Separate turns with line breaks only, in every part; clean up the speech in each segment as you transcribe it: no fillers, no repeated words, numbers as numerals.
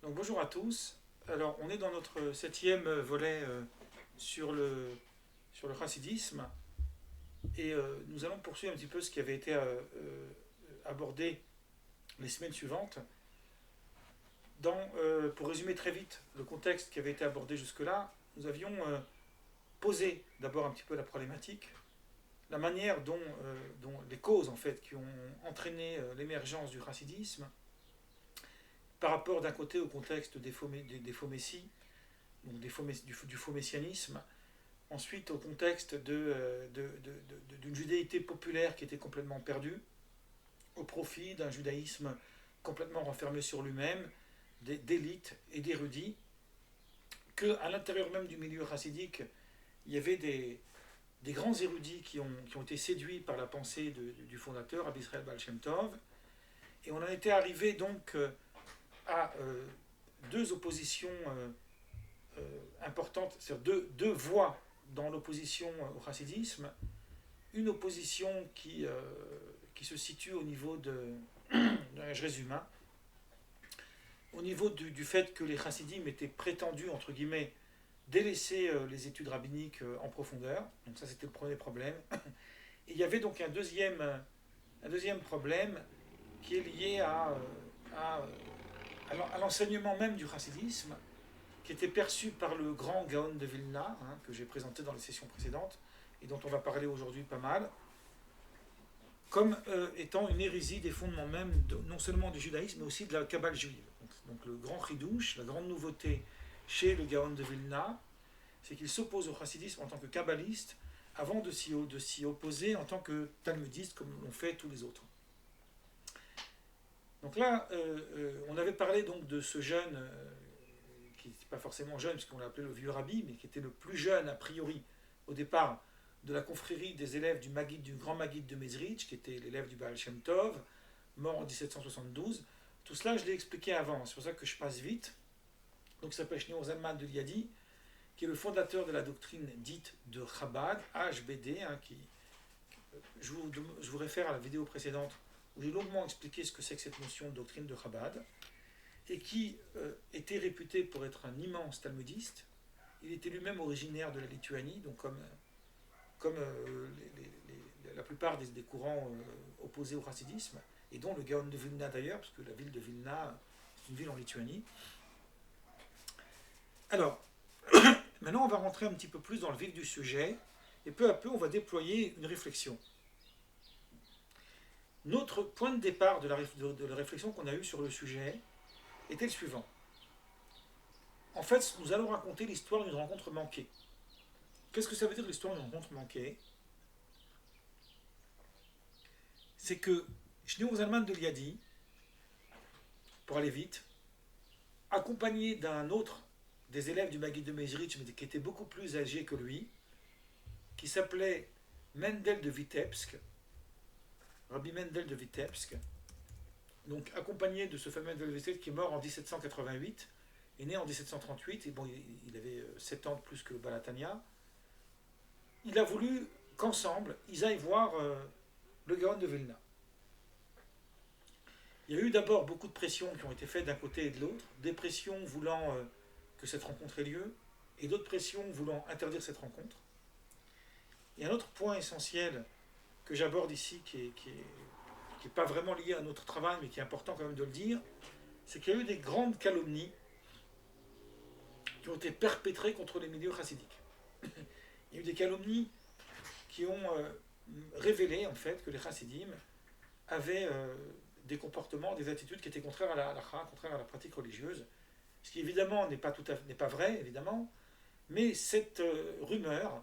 Donc bonjour à tous. Alors on est dans notre septième volet sur le chassidisme et nous allons poursuivre un petit peu ce qui avait été abordé les semaines suivantes. Pour résumer très vite le contexte qui avait été abordé jusque-là, nous avions posé d'abord un petit peu la problématique, la manière dont les causes en fait qui ont entraîné l'émergence du chassidisme par rapport d'un côté au contexte des faux messies, donc du faux messianisme, ensuite au contexte d'une judéité populaire qui était complètement perdue, au profit d'un judaïsme complètement renfermé sur lui-même, d'élites et d'érudits, qu'à l'intérieur même du milieu chassidique, il y avait des grands érudits qui ont été séduits par la pensée du fondateur, Rabbi Israël Baal Shem Tov, et on en était arrivé donc à deux oppositions importantes, c'est-à-dire deux voies dans l'opposition au chassidisme. Une opposition qui se situe au niveau je résume, hein, au niveau du fait que les chassidim étaient prétendus, entre guillemets, délaisser les études rabbiniques en profondeur. Donc ça, c'était le premier problème. Et il y avait donc un deuxième problème qui est lié à, à l'enseignement même du chassidisme, qui était perçu par le grand Gaon de Vilna, hein, que j'ai présenté dans les sessions précédentes, et dont on va parler aujourd'hui pas mal, comme étant une hérésie des fondements même, non seulement du judaïsme, mais aussi de la Kabbale juive. Donc le grand chidouche, la grande nouveauté chez le Gaon de Vilna, c'est qu'il s'oppose au chassidisme en tant que kabbaliste, avant de s'y opposer en tant que talmudiste, comme l'ont fait tous les autres. Donc là, on avait parlé donc de ce jeune, qui n'était pas forcément jeune, puisqu'on l'appelait le vieux rabbi, mais qui était le plus jeune, a priori, au départ, de la confrérie des élèves du grand Maguid de Mezrich, qui était l'élève du Baal Shem Tov, mort en 1772. Tout cela, je l'ai expliqué avant, c'est pour ça que je passe vite. Donc, il s'appelle Shneor Zalman de Liadi, qui est le fondateur de la doctrine dite de Chabad, HBD, hein, je vous réfère à la vidéo précédente, où j'ai longuement expliqué ce que c'est que cette notion de doctrine de Chabad, et qui était réputé pour être un immense talmudiste. Il était lui-même originaire de la Lituanie, donc comme la plupart des courants opposés au chassidisme, et dont le Gaon de Vilna d'ailleurs, parce que la ville de Vilna, c'est une ville en Lituanie. Alors, maintenant on va rentrer un petit peu plus dans le vif du sujet, et peu à peu on va déployer une réflexion. Notre point de départ de la réflexion qu'on a eue sur le sujet était le suivant. En fait, nous allons raconter l'histoire d'une rencontre manquée. Qu'est-ce que ça veut dire l'histoire d'une rencontre manquée? C'est que Shneor Zalman de Liadi, pour aller vite, accompagné d'un autre des élèves du Maguid de Mezrich, mais qui était beaucoup plus âgé que lui, qui s'appelait Mendel de Vitebsk, Rabbi Mendel de Vitebsk, donc accompagné de ce fameux Mendel de Vitebsk qui est mort en 1788, est né en 1738, et bon, il avait 7 ans de plus que Balatania. Il a voulu qu'ensemble, ils aillent voir le Gaon de Vilna. Il y a eu d'abord beaucoup de pressions qui ont été faites d'un côté et de l'autre, des pressions voulant que cette rencontre ait lieu, et d'autres pressions voulant interdire cette rencontre. Et un autre point essentiel que j'aborde ici, qui n'est pas vraiment lié à notre travail, mais qui est important quand même de le dire, c'est qu'il y a eu des grandes calomnies qui ont été perpétrées contre les milieux chassidiques. Il y a eu des calomnies qui ont révélé en fait que les chassidim avaient des comportements, des attitudes qui étaient contraires à la halakha, contraires à la pratique religieuse, ce qui évidemment n'est pas vrai, évidemment, mais cette rumeur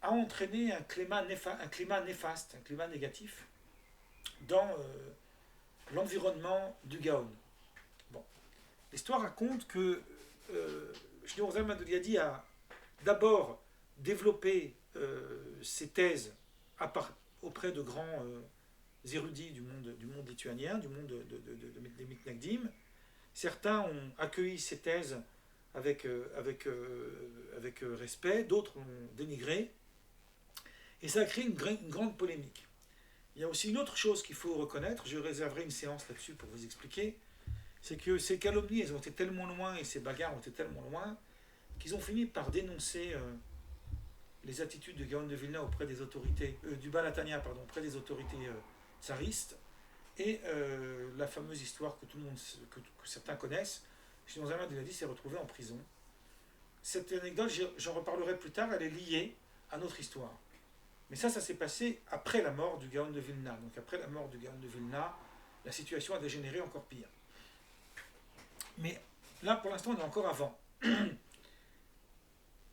a entraîné un climat néfaste, un climat négatif dans l'environnement du Gaon. Bon. L'histoire raconte que Shneor Zalman de Liadi a d'abord développé ses thèses auprès de grands érudits du monde lituanien, du monde des Mitnagdim. Certains ont accueilli ces thèses avec respect, d'autres l'ont dénigré, et ça a créé une grande polémique. Il y a aussi une autre chose qu'il faut reconnaître, je réserverai une séance là-dessus pour vous expliquer, c'est que ces calomnies, elles ont été tellement loin et ces bagarres ont été tellement loin qu'ils ont fini par dénoncer les attitudes de Gaon de Vilna auprès des autorités, du Balatania, pardon, auprès des autorités tsaristes, et la fameuse histoire que tout le monde, que certains connaissent, Shlomo Zalman de Liadi s'est retrouvé en prison. Cette anecdote, j'en reparlerai plus tard, elle est liée à notre histoire. Mais ça s'est passé après la mort du Gaon de Vilna. Donc après la mort du Gaon de Vilna, la situation a dégénéré encore pire. Mais là, pour l'instant, on est encore avant.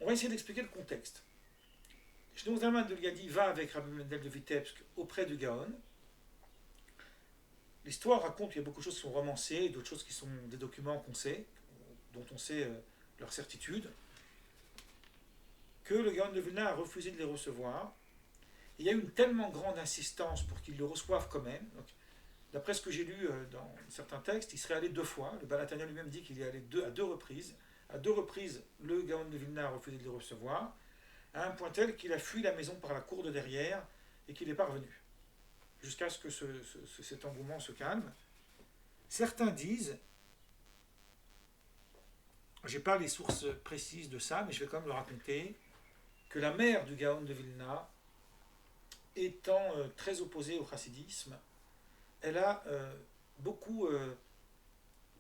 On va essayer d'expliquer le contexte. Shlomo Zalman de Liadi va avec Rabbi Mendel de Vitebsk auprès du Gaon. L'histoire raconte qu'il y a beaucoup de choses qui sont romancées, d'autres choses qui sont des documents qu'on sait, dont on sait leur certitude, que le Gaon de Vilna a refusé de les recevoir. Il y a eu une tellement grande insistance pour qu'ils le reçoivent quand même. Donc, d'après ce que j'ai lu dans certains textes, il serait allé 2 fois. Le Balatania lui-même dit qu'il y est allé à 2 reprises. À 2 reprises, le Gaon de Vilna a refusé de les recevoir, à un point tel qu'il a fui la maison par la cour de derrière et qu'il n'est pas revenu, jusqu'à ce que cet engouement se calme. Certains disent, je n'ai pas les sources précises de ça, mais je vais quand même le raconter, que la mère du Gaon de Vilna, étant très opposée au chassidisme, elle a beaucoup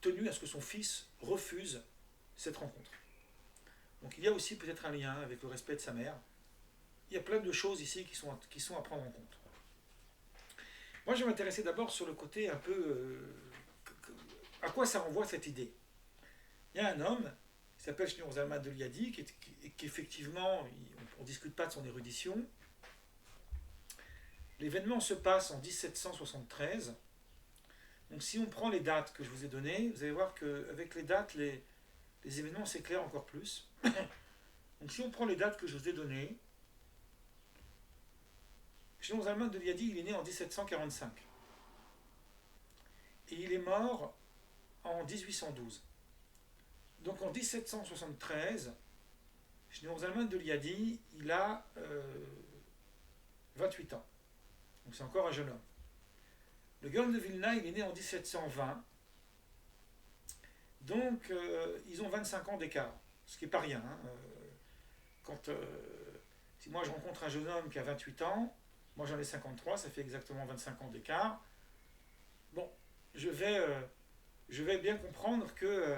tenu à ce que son fils refuse cette rencontre. Donc il y a aussi peut-être un lien avec le respect de sa mère. Il y a plein de choses ici qui sont à prendre en compte. Moi, je vais m'intéresser d'abord sur le côté un peu... à quoi ça renvoie cette idée. Il y a un homme qui s'appelle Shlomo Zalman de Liadi, qui effectivement, on ne discute pas de son érudition. L'événement se passe en 1773. Donc si on prend les dates que je vous ai données, vous allez voir qu'avec les dates, les événements s'éclairent encore plus. Donc si on prend les dates que je vous ai données, Shlomo Zalman de Liadi, il est né en 1745. Et il est mort en 1812. Donc en 1773, Shlomo Zalman de Liadi, il a 28 ans. Donc c'est encore un jeune homme. Le Gaon de Vilna, il est né en 1720. Donc ils ont 25 ans d'écart, ce qui n'est pas rien. Si moi je rencontre un jeune homme qui a 28 ans, moi j'en ai 53, ça fait exactement 25 ans d'écart. Bon, je vais bien comprendre que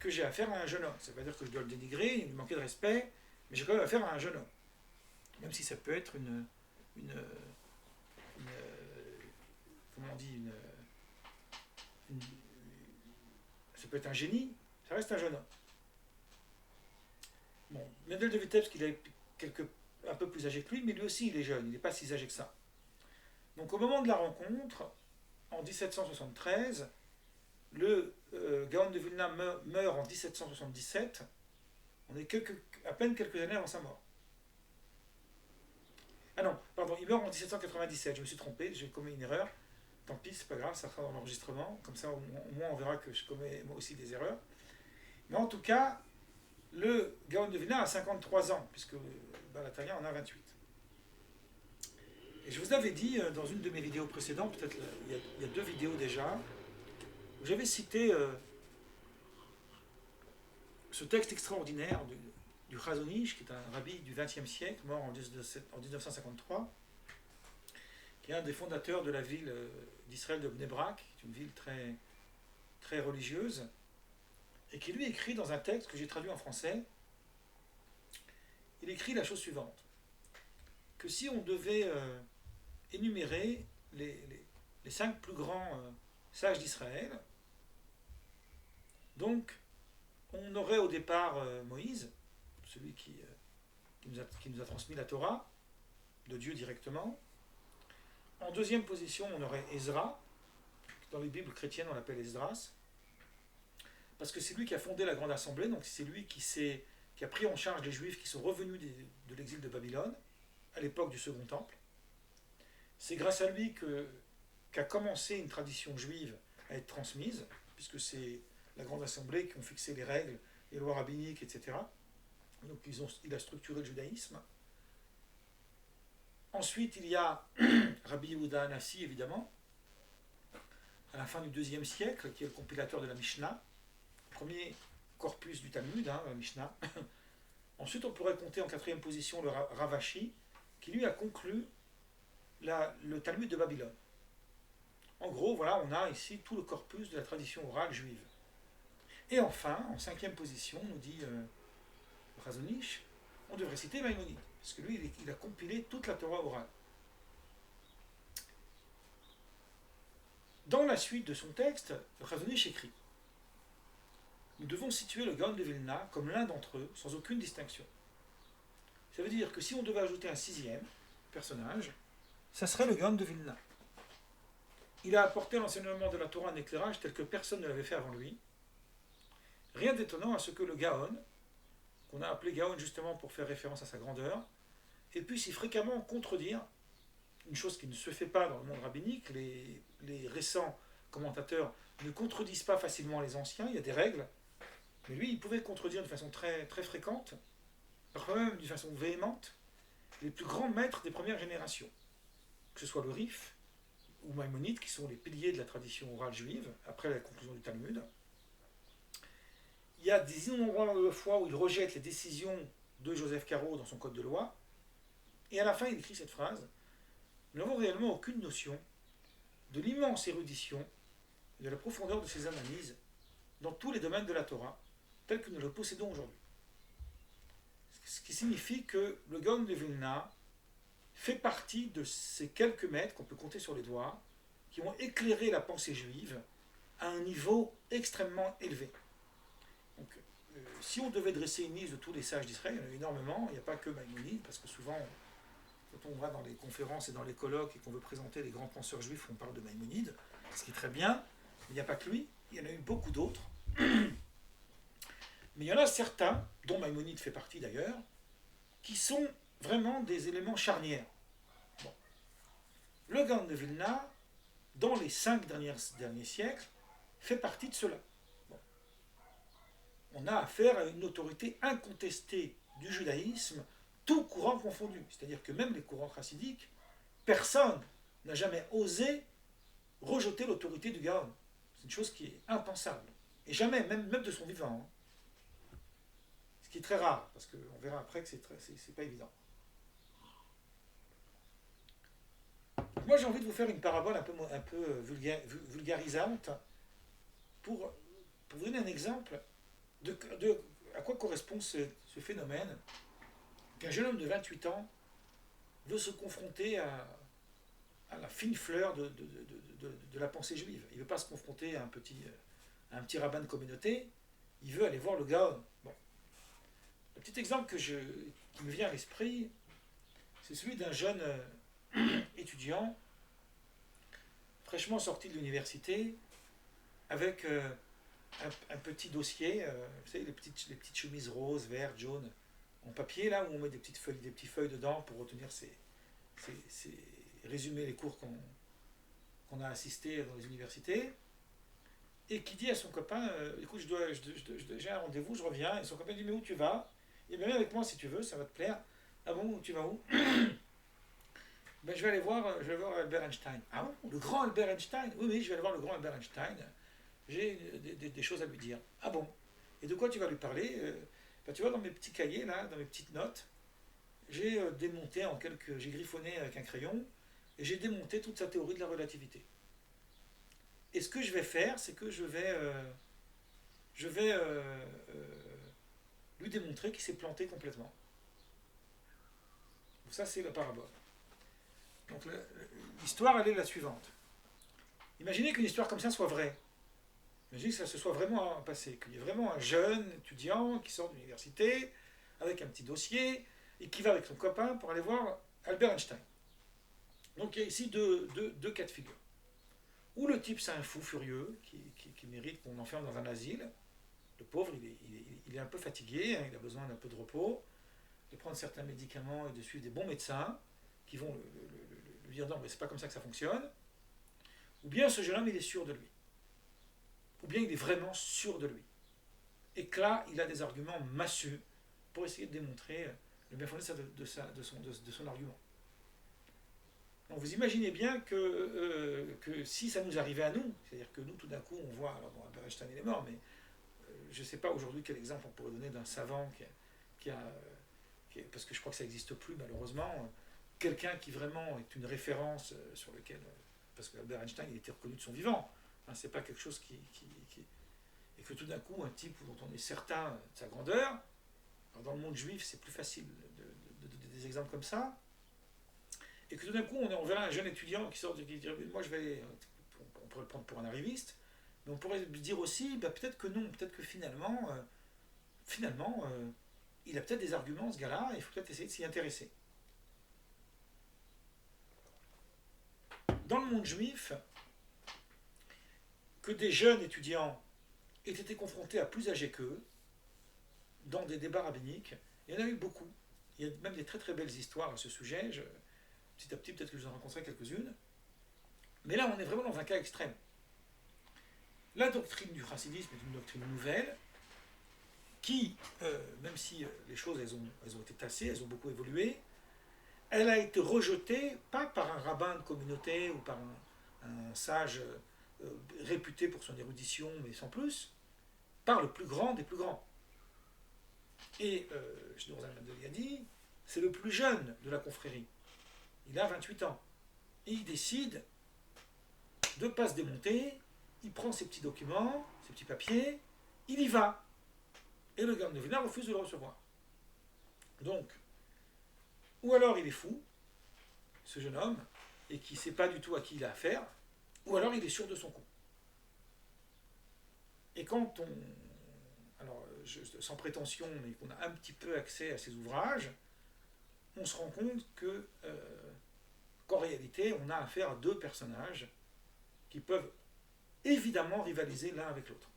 j'ai affaire à un jeune homme. Ça ne veut pas dire que je dois le dénigrer, lui manquer de respect, mais j'ai quand même affaire à un jeune homme. Même si ça peut être comment on dit, ça peut être un génie, ça reste un jeune homme. Bon, Mendel de Vitebsk, il est un peu plus âgé que lui, mais lui aussi il est jeune, il n'est pas si âgé que ça. Donc au moment de la rencontre, en 1773, le Gaon de Vilna meurt en 1777. On est à peine quelques années avant sa mort. Ah non, pardon, il meurt en 1797, je me suis trompé, j'ai commis une erreur. Tant pis, c'est pas grave, ça sera dans l'enregistrement, comme ça au moins on verra que je commets moi aussi des erreurs. Mais en tout cas, le Gaon de Vilna a 53 ans, puisque Balatania en a 28. Et je vous avais dit dans une de mes vidéos précédentes, peut-être il y a 2 vidéos déjà, où j'avais cité ce texte extraordinaire du Chazon Ish, qui est un rabbi du XXe siècle, mort en 1953, qui est un des fondateurs de la ville d'Israël de Bnei Brak, qui est une ville très, très religieuse, et qui lui écrit dans un texte que j'ai traduit en français, il écrit la chose suivante, que si on devait énumérer les 5 plus grands sages d'Israël, donc on aurait au départ Moïse, celui qui nous a transmis la Torah, de Dieu directement. En deuxième position, on aurait Ezra, dans les Bibles chrétiennes on l'appelle Esdras, parce que c'est lui qui a fondé la Grande Assemblée, donc c'est lui qui a pris en charge les Juifs qui sont revenus de l'exil de Babylone, à l'époque du Second Temple. C'est grâce à lui qu'a commencé une tradition juive à être transmise, puisque c'est la Grande Assemblée qui ont fixé les règles, les lois rabbiniques, etc. Donc il a structuré le judaïsme. Ensuite, il y a Rabbi Yehuda Hanassi, évidemment. à la fin du IIe siècle, qui est le compilateur de la Mishnah, premier corpus du Talmud, la Mishnah. Ensuite, on pourrait compter en quatrième position le Rav Ashi, qui lui a conclu le Talmud de Babylone. En gros, voilà, on a ici tout le corpus de la tradition orale juive. Et enfin, en cinquième position, nous dit Chazon Ish, on devrait citer Maïmonide, parce que lui, il a compilé toute la Torah orale. Dans la suite de son texte, le Chazon Ish écrit: nous devons situer le Gaon de Vilna comme l'un d'entre eux, sans aucune distinction. Ça veut dire que si on devait ajouter un sixième personnage, ça serait le Gaon de Vilna. Il a apporté à l'enseignement de la Torah un éclairage tel que personne ne l'avait fait avant lui. Rien d'étonnant à ce que le Gaon, qu'on a appelé Gaon justement pour faire référence à sa grandeur, ait pu si fréquemment contredire une chose qui ne se fait pas dans le monde rabbinique. Les récents commentateurs ne contredisent pas facilement les anciens, il y a des règles, mais lui, il pouvait contredire de façon très, très fréquente, parfois même d'une façon véhémente, les plus grands maîtres des premières générations, que ce soit le Rif ou Maïmonide, qui sont les piliers de la tradition orale juive, après la conclusion du Talmud. Il y a des innombrables fois où il rejette les décisions de Joseph Caro dans son code de loi, et à la fin, il écrit cette phrase: nous n'avons réellement aucune notion de l'immense érudition et de la profondeur de ses analyses dans tous les domaines de la Torah, tels que nous le possédons aujourd'hui. Ce qui signifie que le Gaon de Vilna fait partie de ces quelques maîtres qu'on peut compter sur les doigts, qui ont éclairé la pensée juive à un niveau extrêmement élevé. Donc, si on devait dresser une liste de tous les sages d'Israël, il y en a énormément, il n'y a pas que Maïmonide, parce que souvent, quand on va dans les conférences et dans les colloques et qu'on veut présenter les grands penseurs juifs, on parle de Maïmonide, ce qui est très bien, mais il n'y a pas que lui, il y en a eu beaucoup d'autres. Mais il y en a certains, dont Maïmonide fait partie d'ailleurs, qui sont vraiment des éléments charnières. Bon. Le Gaon de Vilna, dans les 5 derniers siècles, fait partie de cela. Bon. On a affaire à une autorité incontestée du judaïsme, tout courant confondu. C'est-à-dire que même les courants chassidiques, personne n'a jamais osé rejeter l'autorité du Gaon. C'est une chose qui est impensable. Et jamais, même de son vivant. Ce qui est très rare, parce qu'on verra après que c'est pas évident. Moi, j'ai envie de vous faire une parabole un peu vulgarisante pour vous donner un exemple de à quoi correspond ce phénomène qu'un jeune homme de 28 ans veut se confronter à la fine fleur de la pensée juive. Il ne veut pas se confronter à un petit rabbin de communauté, il veut aller voir le Gaon. Bon. Le petit exemple qui me vient à l'esprit, c'est celui d'un jeune étudiant fraîchement sorti de l'université avec un petit dossier, vous savez, les petites chemises roses, vertes, jaunes, en papier, là où on met des petites feuilles dedans pour retenir résumer les cours qu'on a assistés dans les universités, et qui dit à son copain, écoute, j'ai un rendez-vous, je reviens, et son copain dit, mais où tu vas? Il dit, viens avec moi si tu veux, ça va te plaire. Ah bon, tu vas où? Ben, je vais aller voir Albert Einstein. Ah bon, le grand Albert Einstein? Oui, je vais aller voir le grand Albert Einstein. J'ai des choses à lui dire. Ah bon? Et de quoi tu vas lui parler? Ben, tu vois, dans mes petits cahiers, là, dans mes petites notes, j'ai j'ai griffonné avec un crayon, et j'ai démonté toute sa théorie de la relativité. Et ce que je vais faire, c'est que je vais lui démontrer qu'il s'est planté complètement. Donc ça, c'est la parabole. Donc l'histoire, elle est la suivante. Imaginez qu'une histoire comme ça soit vraie. Imaginez que ça se soit vraiment passé, qu'il y ait vraiment un jeune étudiant qui sort de l'université avec un petit dossier et qui va avec son copain pour aller voir Albert Einstein. Donc il y a ici deux cas de figure. Ou le type, c'est un fou furieux qui mérite qu'on l'enferme dans un asile. Le pauvre, il est un peu fatigué, il a besoin d'un peu de repos, de prendre certains médicaments et de suivre des bons médecins qui vont lui dire non, mais c'est pas comme ça que ça fonctionne. Ou bien ce jeune homme, il est sûr de lui. Ou bien il est vraiment sûr de lui. Et que là, il a des arguments massus pour essayer de démontrer le bien fondé de son argument. Donc vous imaginez bien que si ça nous arrivait à nous, c'est-à-dire que nous, tout d'un coup, on voit, alors bon, Albert Einstein il est mort, mais je ne sais pas aujourd'hui quel exemple on pourrait donner d'un savant parce que je crois que ça n'existe plus malheureusement, quelqu'un qui vraiment est une référence sur lequel, parce que Albert Einstein il était reconnu de son vivant, hein, c'est pas quelque chose et que tout d'un coup un type dont on est certain de sa grandeur, alors dans le monde juif c'est plus facile des exemples comme ça, et que tout d'un coup on verra un jeune étudiant qui sort qui dit moi je vais, on pourrait le prendre pour un arriviste, mais on pourrait dire aussi bah, peut-être que non, peut-être que finalement il a peut-être des arguments ce gars-là, il faut peut-être essayer de s'y intéresser. Dans le monde juif, que des jeunes étudiants aient été confrontés à plus âgés qu'eux, dans des débats rabbiniques, il y en a eu beaucoup. Il y a même des très très belles histoires à ce sujet. Petit à petit, peut-être que je vous en rencontrerai quelques-unes. Mais là, on est vraiment dans un cas extrême. La doctrine du chassidisme est une doctrine nouvelle qui, même si les choses elles ont été tassées, elles ont beaucoup évolué, elle a été rejetée, pas par un rabbin de communauté ou par un sage réputé pour son érudition, mais sans plus, par le plus grand des plus grands. Et Shneur Zalman de Liadi, c'est le plus jeune de la confrérie. Il a 28 ans. Et il décide de ne pas se démonter, il prend ses petits documents, ses petits papiers, il y va. Et le Gaon de Vilna refuse de le recevoir. Donc, ou alors il est fou, ce jeune homme, et qui ne sait pas du tout à qui il a affaire, ou alors il est sûr de son coup. Et quand alors sans prétention, mais qu'on a un petit peu accès à ces ouvrages, on se rend compte qu'en réalité, on a affaire à deux personnages qui peuvent évidemment rivaliser l'un avec l'autre.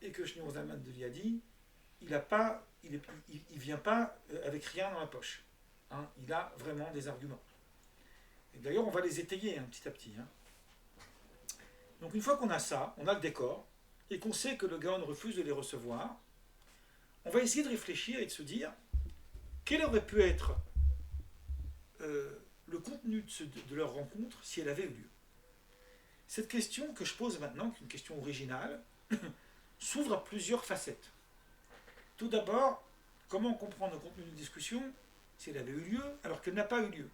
Et que Shneur Zalman de Liadi, il vient pas avec rien dans la poche. Hein, il a vraiment des arguments. Et d'ailleurs, on va les étayer petit à petit. Hein. Donc une fois qu'on a ça, on a le décor, et qu'on sait que le Gaon refuse de les recevoir, on va essayer de réfléchir et de se dire quel aurait pu être le contenu de leur rencontre si elle avait eu lieu. Cette question que je pose maintenant, qui est une question originale, s'ouvre à plusieurs facettes. Tout d'abord, comment comprendre le contenu d'une discussion si elle avait eu lieu alors qu'elle n'a pas eu lieu?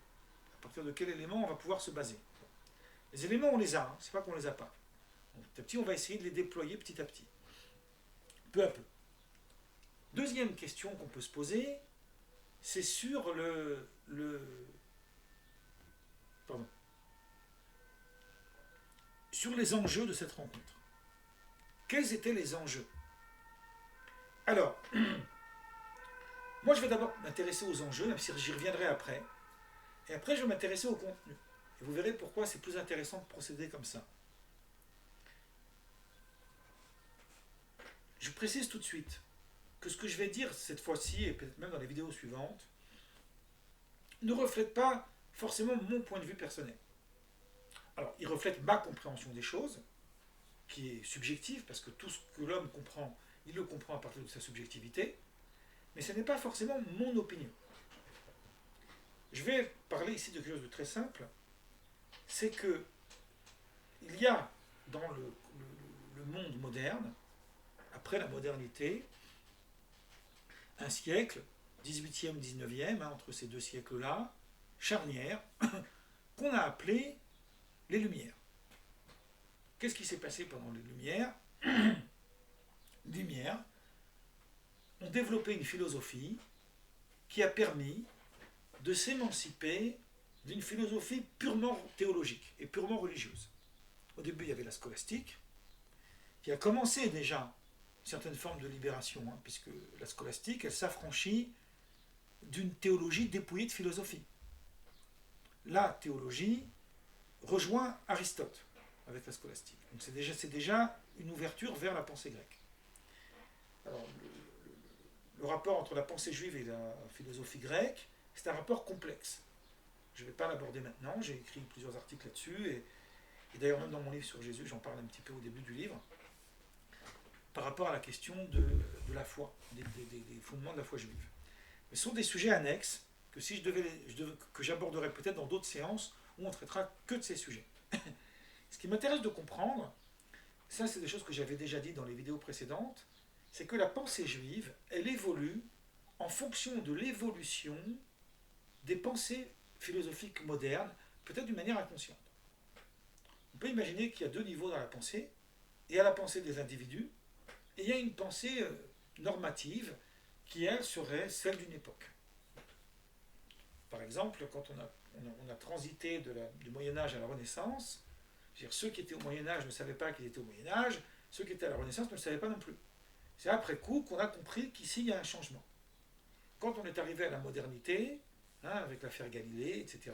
À partir de quel élément on va pouvoir se baser? Les éléments, on les a, c'est pas qu'on les a pas. Donc, petit à petit, on va essayer de les déployer petit à petit, peu à peu. Deuxième question qu'on peut se poser, c'est sur sur les enjeux de cette rencontre. Quels étaient les enjeux? Alors, moi je vais d'abord m'intéresser aux enjeux, même si j'y reviendrai après. Et après, je vais m'intéresser au contenu. Et vous verrez pourquoi c'est plus intéressant de procéder comme ça. Je précise tout de suite que ce que je vais dire cette fois-ci, et peut-être même dans les vidéos suivantes, ne reflète pas forcément mon point de vue personnel. Alors, il reflète ma compréhension des choses, qui est subjective, parce que tout ce que l'homme comprend, il le comprend à partir de sa subjectivité, mais ce n'est pas forcément mon opinion. Je vais parler ici de quelque chose de très simple, c'est que il y a dans le monde moderne, après la modernité, un siècle, 18e, 19e, entre ces deux siècles-là, charnière, qu'on a appelé les Lumières. Qu'est-ce qui s'est passé pendant les Lumières? Les Lumières ont développé une philosophie qui a permis de s'émanciper d'une philosophie purement théologique et purement religieuse. Au début, il y avait la scolastique, qui a commencé déjà une certaine forme de libération, puisque la scolastique, elle s'affranchit d'une théologie dépouillée de philosophie. La théologie rejoint Aristote avec la scolastique. Donc c'est déjà une ouverture vers la pensée grecque. Alors, le rapport entre la pensée juive et la philosophie grecque, c'est un rapport complexe. Je ne vais pas l'aborder maintenant, j'ai écrit plusieurs articles là-dessus, et d'ailleurs même dans mon livre sur Jésus, j'en parle un petit peu au début du livre, par rapport à la question de la foi, des fondements de la foi juive. Mais ce sont des sujets annexes que si que j'aborderai peut-être dans d'autres séances où on ne traitera que de ces sujets. Ce qui m'intéresse de comprendre, ça c'est des choses que j'avais déjà dit dans les vidéos précédentes, c'est que la pensée juive, elle évolue en fonction de l'évolution des pensées philosophiques modernes, peut-être d'une manière inconsciente. On peut imaginer qu'il y a deux niveaux dans la pensée. Il y a la pensée des individus, et il y a une pensée normative qui, elle, serait celle d'une époque. Par exemple, quand on a transité du Moyen-Âge à la Renaissance, ceux qui étaient au Moyen-Âge ne savaient pas qu'ils étaient au Moyen-Âge, ceux qui étaient à la Renaissance ne le savaient pas non plus. C'est après coup qu'on a compris qu'ici, il y a un changement. Quand on est arrivé à la modernité, avec l'affaire Galilée, etc.,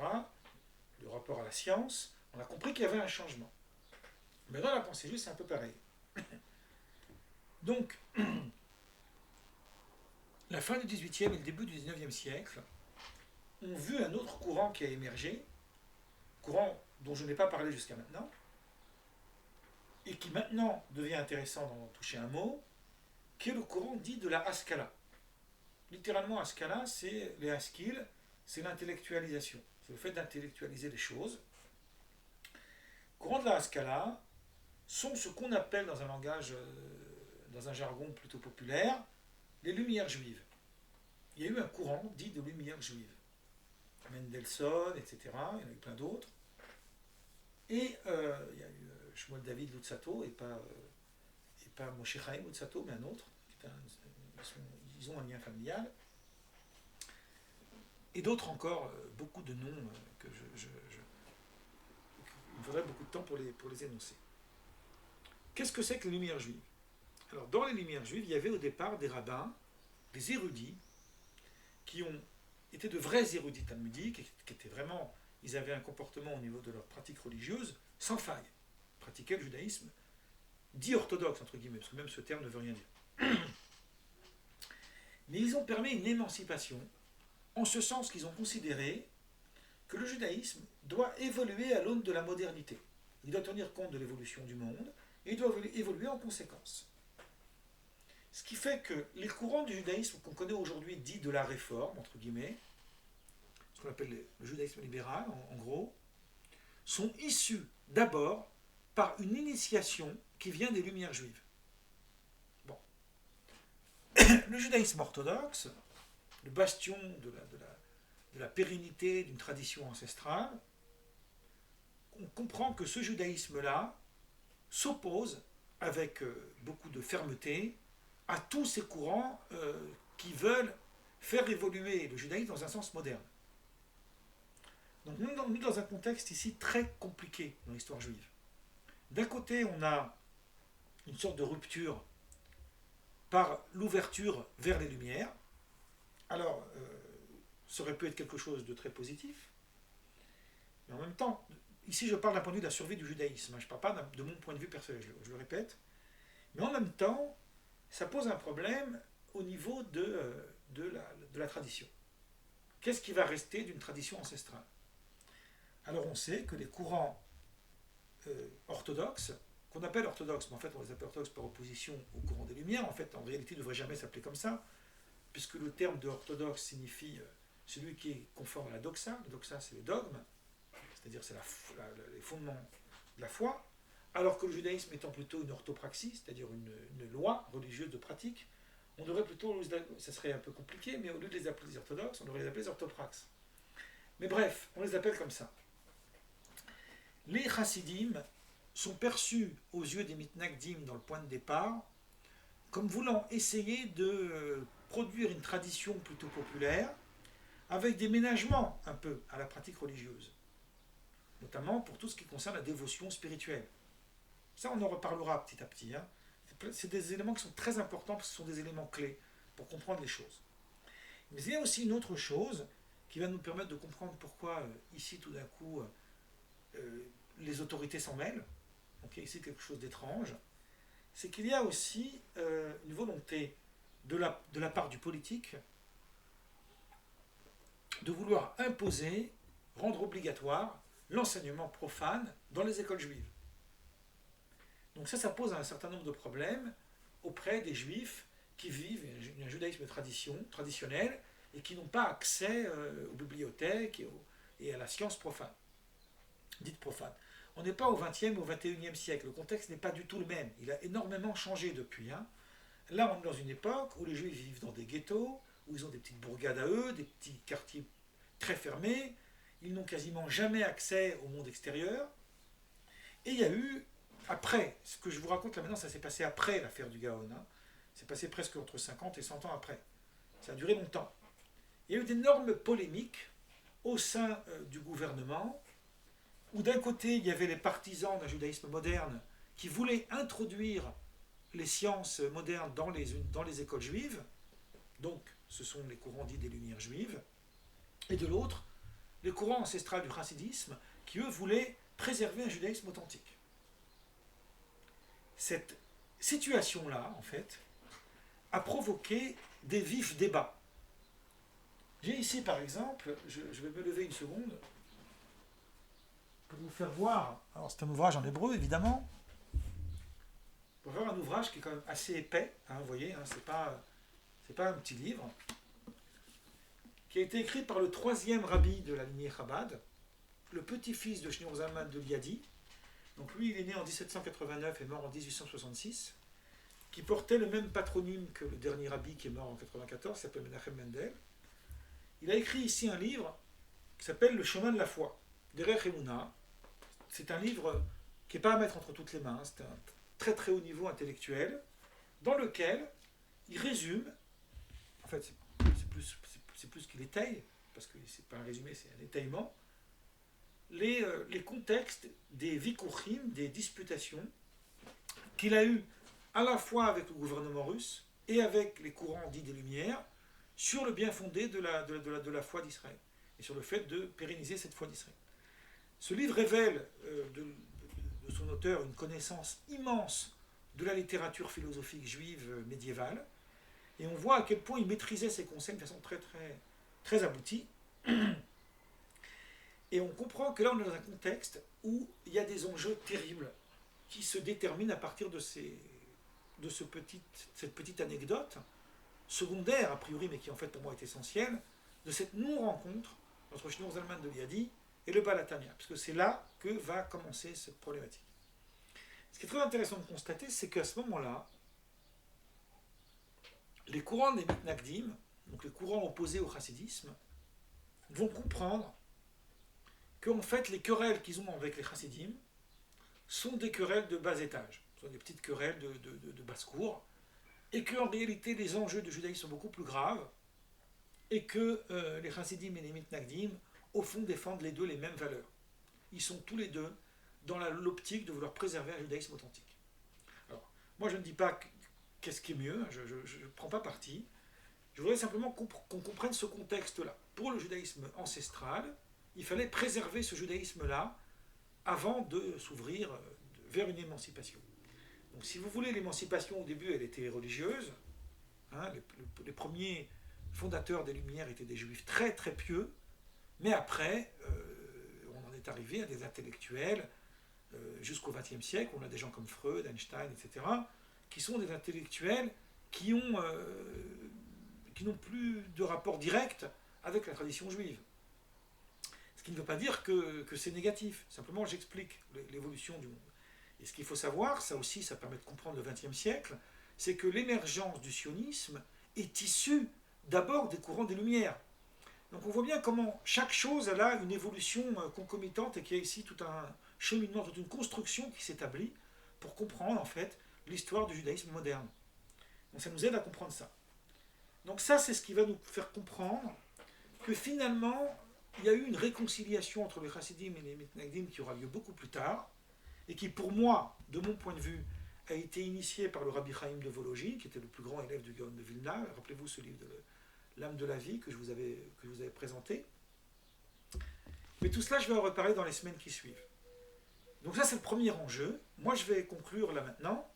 le rapport à la science, on a compris qu'il y avait un changement. Mais dans la pensée juive, c'est un peu pareil. Donc, la fin du XVIIIe et le début du XIXe siècle ont vu un autre courant qui a émergé, courant dont je n'ai pas parlé jusqu'à maintenant, et qui maintenant devient intéressant d'en toucher un mot, qui est le courant dit de la Haskalah. Littéralement, Haskalah, c'est les Haskil, c'est l'intellectualisation. C'est le fait d'intellectualiser les choses. Le courant de la Haskalah sont ce qu'on appelle dans un langage, dans un jargon plutôt populaire, les Lumières juives. Il y a eu un courant dit de Lumières juives. Mendelssohn, etc. Il y en a eu plein d'autres. Et il y a eu Shmuel David Luzzatto, et pas Moshe Chaim Luzzatto, mais un autre. Ils ont un lien familial. Et d'autres encore, beaucoup de noms que il me faudrait beaucoup de temps pour les énoncer. Qu'est-ce que c'est que les Lumières juives? Alors, dans les Lumières juives, il y avait au départ des rabbins, des érudits, qui ont été de vrais érudits talmudiques, qui étaient vraiment, ils avaient un comportement au niveau de leur pratique religieuse sans faille. Ils pratiquaient le judaïsme dit orthodoxe, entre guillemets, parce que même ce terme ne veut rien dire. Mais ils ont permis une émancipation, en ce sens qu'ils ont considéré que le judaïsme doit évoluer à l'aune de la modernité. Il doit tenir compte de l'évolution du monde, et il doit évoluer en conséquence. Ce qui fait que les courants du judaïsme qu'on connaît aujourd'hui, dits de la réforme, entre guillemets, ce qu'on appelle le judaïsme libéral, en gros, sont issus d'abord par une initiation qui vient des Lumières juives. Bon. Le judaïsme orthodoxe, le bastion de la pérennité d'une tradition ancestrale, on comprend que ce judaïsme-là s'oppose avec beaucoup de fermeté à tous ces courants qui veulent faire évoluer le judaïsme dans un sens moderne. Donc nous sommes dans un contexte ici très compliqué dans l'histoire juive. D'un côté, on a une sorte de rupture par l'ouverture vers les Lumières. Alors, ça aurait pu être quelque chose de très positif, mais en même temps, ici je parle d'un point de vue de la survie du judaïsme, je ne parle pas de mon point de vue personnel, je le répète, mais en même temps, ça pose un problème au niveau de la tradition. Qu'est-ce qui va rester d'une tradition ancestrale? Alors on sait que les courants orthodoxes, qu'on appelle orthodoxes, mais en fait on les appelle orthodoxes par opposition au courant des Lumières, en fait en réalité ils ne devraient jamais s'appeler comme ça, puisque le terme de orthodoxe signifie celui qui est conforme à la doxa. La doxa c'est le dogme, c'est-à-dire c'est les fondements de la foi, alors que le judaïsme étant plutôt une orthopraxie, c'est-à-dire une loi religieuse de pratique, on devrait plutôt, ça serait un peu compliqué, mais au lieu de les appeler les orthodoxes, on devrait les appeler les orthopraxes. Mais bref, on les appelle comme ça. Les chassidim sont perçus aux yeux des mitnagdim dans le point de départ comme voulant essayer de produire une tradition plutôt populaire avec des ménagements un peu à la pratique religieuse, notamment pour tout ce qui concerne la dévotion spirituelle. Ça, on en reparlera petit à petit. C'est des éléments qui sont très importants parce que ce sont des éléments clés pour comprendre les choses. Mais il y a aussi une autre chose qui va nous permettre de comprendre pourquoi ici, tout d'un coup, les autorités s'en mêlent. Donc il y a ici quelque chose d'étrange. C'est qu'il y a aussi une volonté de la part du politique de vouloir imposer, rendre obligatoire l'enseignement profane dans les écoles juives. Donc ça pose un certain nombre de problèmes auprès des juifs qui vivent un judaïsme traditionnel et qui n'ont pas accès aux bibliothèques et à la science profane. dites profanes. On n'est pas au XXe ou au XXIe siècle. Le contexte n'est pas du tout le même. Il a énormément changé depuis. Hein. Là, on est dans une époque où les Juifs vivent dans des ghettos, où ils ont des petites bourgades à eux, des petits quartiers très fermés. Ils n'ont quasiment jamais accès au monde extérieur. Et il y a eu, après, ce que je vous raconte là maintenant, ça s'est passé après l'affaire du Gaon. Hein. C'est passé presque entre 50 et 100 ans après. Ça a duré longtemps. Il y a eu d'énormes polémiques au sein du gouvernement, où d'un côté, il y avait les partisans d'un judaïsme moderne qui voulaient introduire les sciences modernes dans les écoles juives, donc ce sont les courants dits des Lumières juives, et de l'autre, les courants ancestraux du chassidisme qui, eux, voulaient préserver un judaïsme authentique. Cette situation-là, en fait, a provoqué des vifs débats. J'ai ici, par exemple, je vais me lever une seconde, pour vous faire voir, alors c'est un ouvrage en hébreu, évidemment, pour voir un ouvrage qui est quand même assez épais, hein, vous voyez, hein, c'est pas un petit livre, qui a été écrit par le troisième rabbi de la lignée Chabad, le petit-fils de Shneur Zalman de Liadi. Donc lui, il est né en 1789 et mort en 1866, qui portait le même patronyme que le dernier rabbi qui est mort en 94, s'appelle Menachem Mendel. Il a écrit ici un livre qui s'appelle Le chemin de la foi, Derech Emunah. C'est un livre qui n'est pas à mettre entre toutes les mains, c'est un très très haut niveau intellectuel, dans lequel il résume, en fait c'est plus qu'il étaye, parce que c'est pas un résumé, c'est un étayement, les contextes des vikuchim, des disputations qu'il a eu à la fois avec le gouvernement russe et avec les courants dits des Lumières sur le bien fondé de la foi d'Israël et sur le fait de pérenniser cette foi d'Israël. Ce livre révèle de son auteur une connaissance immense de la littérature philosophique juive médiévale, et on voit à quel point il maîtrisait ces concepts de façon très, très, très aboutie. Et on comprend que là, on est dans un contexte où il y a des enjeux terribles qui se déterminent à partir de cette petite anecdote, secondaire a priori, mais qui en fait pour moi est essentielle, de cette non-rencontre entre Shneur Zalman de Liadi et le Baal HaTanya, parce que c'est là que va commencer cette problématique. Ce qui est très intéressant de constater, c'est qu'à ce moment-là, les courants des Mitnagdim, donc les courants opposés au chassidisme, vont comprendre qu'en fait les querelles qu'ils ont avec les chassidim sont des querelles de bas étage, sont des petites querelles de basse-cour, et qu'en réalité les enjeux du judaïsme sont beaucoup plus graves, et que les chassidim et les mitnagdim, au fond, défendent les deux les mêmes valeurs. Ils sont tous les deux dans l'optique de vouloir préserver un judaïsme authentique. Alors, moi je ne dis pas qu'est-ce qui est mieux, je ne prends pas parti, je voudrais simplement qu'on comprenne ce contexte-là. Pour le judaïsme ancestral, il fallait préserver ce judaïsme-là avant de s'ouvrir vers une émancipation. Donc si vous voulez, l'émancipation au début, elle était religieuse. Hein, les premiers fondateurs des Lumières étaient des juifs très très pieux, mais après, on en est arrivé à des intellectuels jusqu'au XXe siècle. On a des gens comme Freud, Einstein, etc., qui sont des intellectuels qui n'ont plus de rapport direct avec la tradition juive. Ce qui ne veut pas dire que c'est négatif. Simplement, j'explique l'évolution du monde. Et ce qu'il faut savoir, ça aussi, ça permet de comprendre le XXe siècle, c'est que l'émergence du sionisme est issue d'abord des courants des Lumières. Donc on voit bien comment chaque chose elle a une évolution concomitante et qu'il y a ici tout un cheminement, toute une construction qui s'établit pour comprendre en fait l'histoire du judaïsme moderne. Donc ça nous aide à comprendre ça. Donc ça, c'est ce qui va nous faire comprendre que finalement, il y a eu une réconciliation entre les chassidim et les mitnagdim qui aura lieu beaucoup plus tard, et qui pour moi, de mon point de vue, a été initiée par le Rabbi Chaim de Vologine, qui était le plus grand élève du Gaon de Vilna. Rappelez-vous ce livre de L'âme de la vie que je vous avais présenté. Mais tout cela, je vais en reparler dans les semaines qui suivent. Donc ça, c'est le premier enjeu. Moi, je vais conclure là maintenant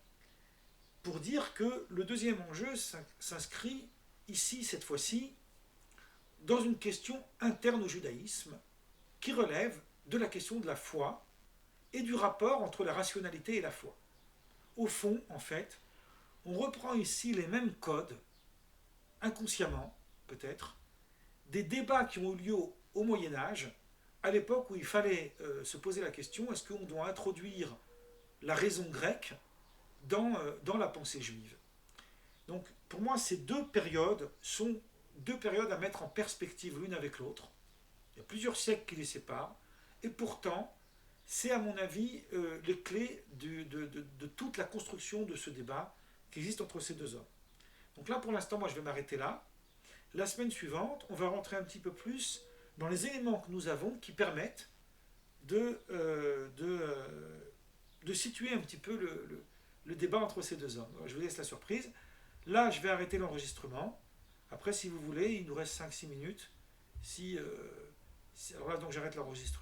pour dire que le deuxième enjeu s'inscrit ici, cette fois-ci, dans une question interne au judaïsme qui relève de la question de la foi et du rapport entre la rationalité et la foi. Au fond, en fait, on reprend ici les mêmes codes, inconsciemment peut-être, des débats qui ont eu lieu au Moyen-Âge à l'époque où il fallait se poser la question, est-ce qu'on doit introduire la raison grecque dans la pensée juive? Donc pour moi, ces deux périodes sont deux périodes à mettre en perspective l'une avec l'autre. Il y a plusieurs siècles qui les séparent, et pourtant, c'est à mon avis les clés de toute la construction de ce débat qui existe entre ces deux hommes. Donc là, pour l'instant, moi, je vais m'arrêter là. La semaine suivante, on va rentrer un petit peu plus dans les éléments que nous avons qui permettent de situer un petit peu le débat entre ces deux hommes. Je vous laisse la surprise. Là, je vais arrêter l'enregistrement. Après, si vous voulez, il nous reste 5-6 minutes. Alors là, donc j'arrête l'enregistrement.